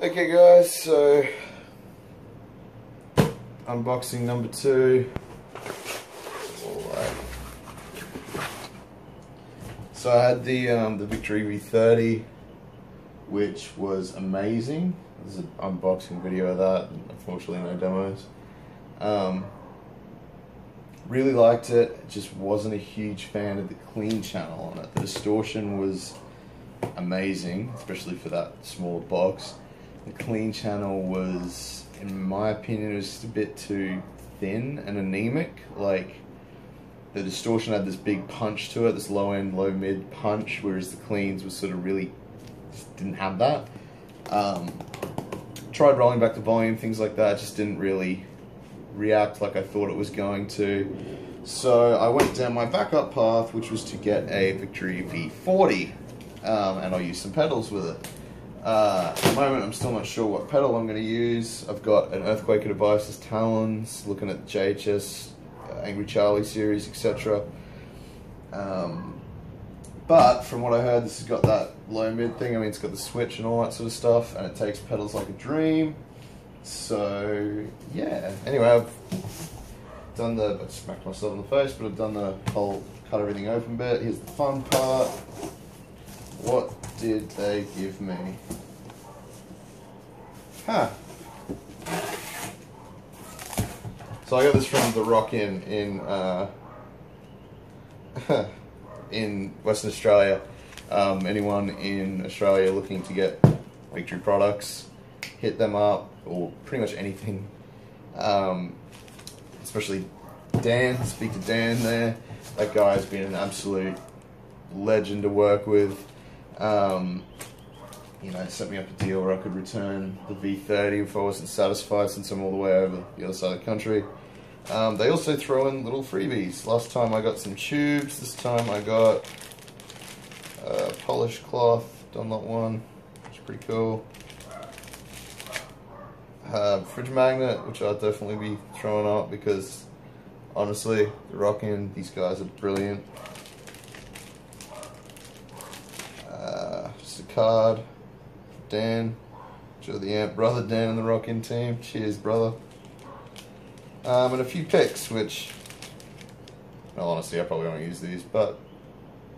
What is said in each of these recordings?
Okay guys, so unboxing number 2. Alright. So I had the V40 V30, which was amazing. There's an unboxing video of that, unfortunately no demos. Really liked it, just wasn't a huge fan of the clean channel on it. The distortion was amazing, especially for that small box. The clean channel was, in my opinion, it was just a bit too thin and anemic. Like, the distortion had this big punch to it, this low end, low mid punch, whereas the cleans was sort of really, just didn't have that. Tried rolling back the volume, things like that, just didn't really react like I thought it was going to. So I went down my backup path, which was to get a V40 V40, and I'll use some pedals with it. At the moment, I'm still not sure what pedal I'm going to use. I've got an Earthquaker Devices Talons, looking at the JHS, Angry Charlie series, etc. But from what I heard, this has got that low mid thing. I mean, it's got the switch and all that sort of stuff, and it takes pedals like a dream. So yeah. Anyway, I've done I smacked myself in the face, but I've done the whole cut everything open bit. Here's the fun part. What did they give me? Huh. So I got this from the Rock in in Western Australia. Anyone in Australia looking to get V40 products, hit them up, or pretty much anything. Especially Dan, speak to Dan there. That guy has been an absolute legend to work with. You know, set me up a deal where I could return the V30 if I wasn't satisfied, since I'm all the way over the other side of the country. They also throw in little freebies. Last time I got some tubes, this time I got a polished cloth, done that one, which is pretty cool. Fridge magnet, which I'll definitely be throwing up because honestly, the Rockin', these guys are brilliant. Just a card, Dan, Joe the Amp, brother Dan and the Rockin' team. Cheers, brother. And a few picks, which, well, honestly, I probably won't use these, but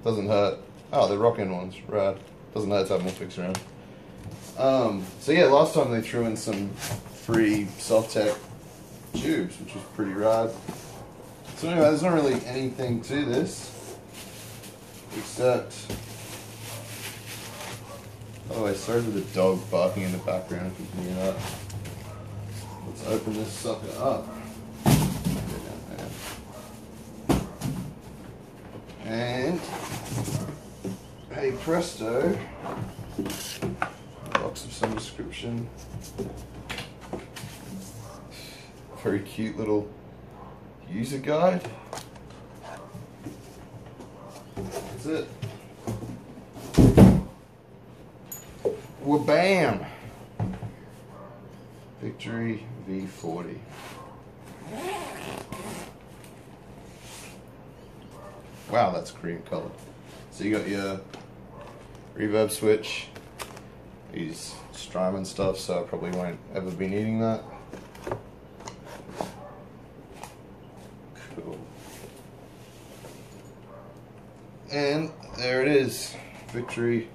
doesn't hurt. Oh, the Rockin' ones, rad. Doesn't hurt to have more picks around. So yeah, last time they threw in some free Softech tubes, which was pretty rad. So anyway, there's not really anything to this, except, by the way, sorry for the dog barking in the background if you can hear that. Let's open this sucker up. And, hey presto, box of some description. Very cute little user guide. That's it. Wabam! V40 V40. Wow, that's cream colored. So you got your reverb switch, these Strymon stuff, so I probably won't ever be needing that. Cool. And there it is, V40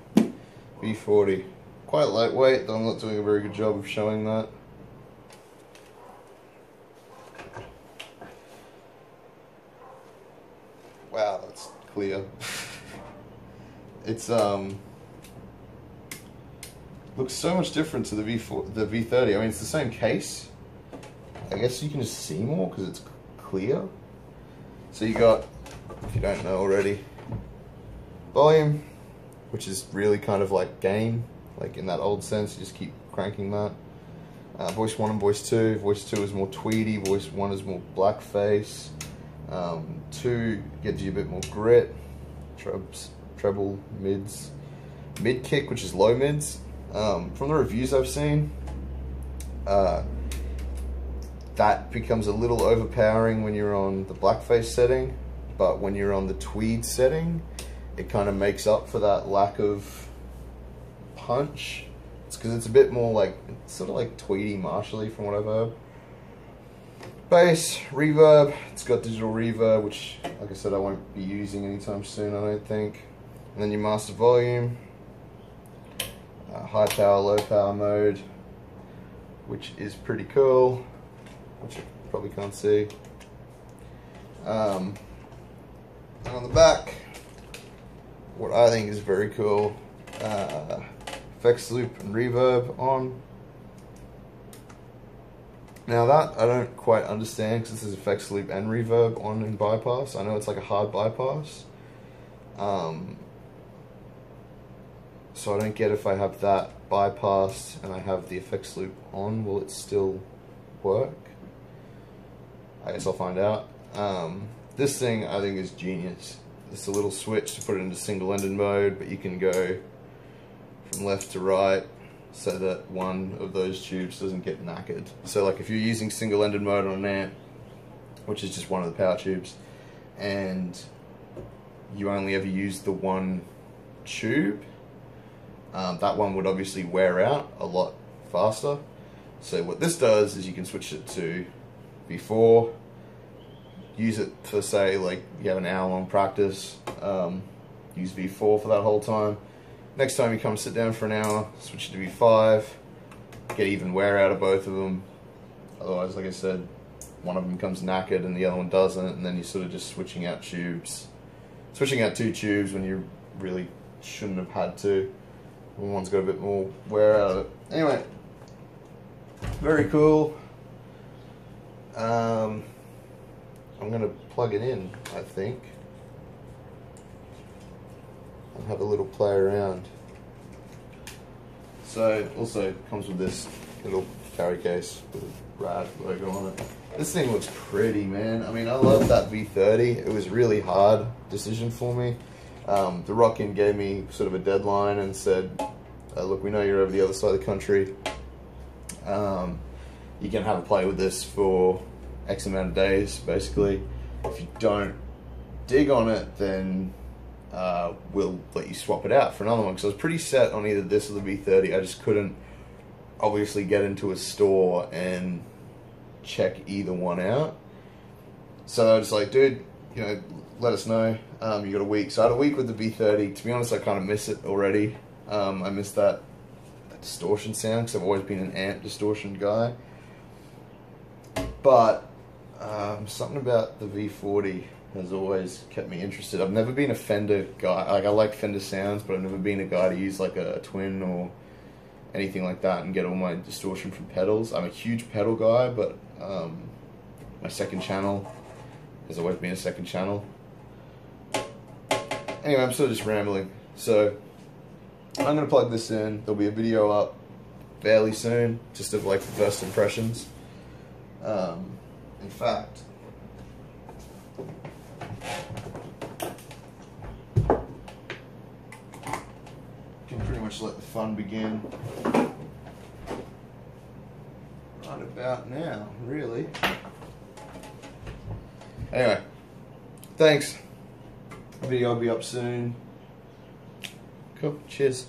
V40. Quite lightweight, though I'm not doing a very good job of showing that. Wow, that's clear. It's looks so much different to the V30. I mean, it's the same case. I guess you can just see more because it's clear. So you got, if you don't know already, volume, which is really kind of like gain, like in that old sense. You just keep cranking that. Voice 1 and voice 2. Voice 2 is more tweedy. Voice 1 is more blackface. 2 gives you a bit more grit, treble, mids, mid kick, which is low mids. From the reviews I've seen, that becomes a little overpowering when you're on the blackface setting, but when you're on the tweed setting, it kind of makes up for that lack of punch It's because it's a bit more like, it's sort of like tweedy, martially from what I've heard. Bass, reverb, it's got digital reverb, which, like I said, I won't be using anytime soon, I don't think. And then your master volume, high power, low power mode, which is pretty cool, which you probably can't see. And on the back, what I think is very cool, effects loop and reverb on. Now that I don't quite understand, because this is effects loop and reverb on in bypass. I know it's like a hard bypass. So I don't get if I have that bypassed and I have the effects loop on, will it still work? I guess I'll find out. This thing I think is genius. It's a little switch to put it into single-ended mode, but you can go from left to right so that one of those tubes doesn't get knackered. So like if you're using single-ended mode on an amp, which is just one of the power tubes, and you only ever use the one tube, that one would obviously wear out a lot faster. So what this does is you can switch it to V4, use it for, say, like you have an hour-long practice, use V4 for that whole time. Next time you come sit down for an hour, switch it to V5, get even wear out of both of them. Otherwise, like I said, one of them comes knackered and the other one doesn't, and then you're sort of just switching out tubes. Switching out two tubes when you really shouldn't have had to. One's got a bit more wear out of it. Anyway, very cool. I'm going to plug it in, I think, and have a little play around. So it also comes with this little carry case with a rad logo on it. This thing looks pretty, man. I mean, I love that V30. It was a really hard decision for me. The Rockin' gave me sort of a deadline and said, look, we know you're over the other side of the country. You can have a play with this for X amount of days, basically. If you don't dig on it, then we'll let you swap it out for another one. Because I was pretty set on either this or the V30. I just couldn't obviously get into a store and check either one out. So I was like, dude, you know, let us know. You got a week. So I had a week with the V30. To be honest, I kind of miss it already. I miss that distortion sound because I've always been an amp distortion guy. But something about the V40 has always kept me interested. I've never been a Fender guy. Like, I like Fender sounds, but I've never been a guy to use like a twin or anything like that and get all my distortion from pedals. I'm a huge pedal guy, but my second channel has always been a second channel. Anyway, I'm sort of just rambling. So I'm going to plug this in. There'll be a video up fairly soon, just of like the first impressions. In fact, can pretty much let the fun begin right about now, really. Anyway, thanks. The video will be up soon. Cool. Cheers.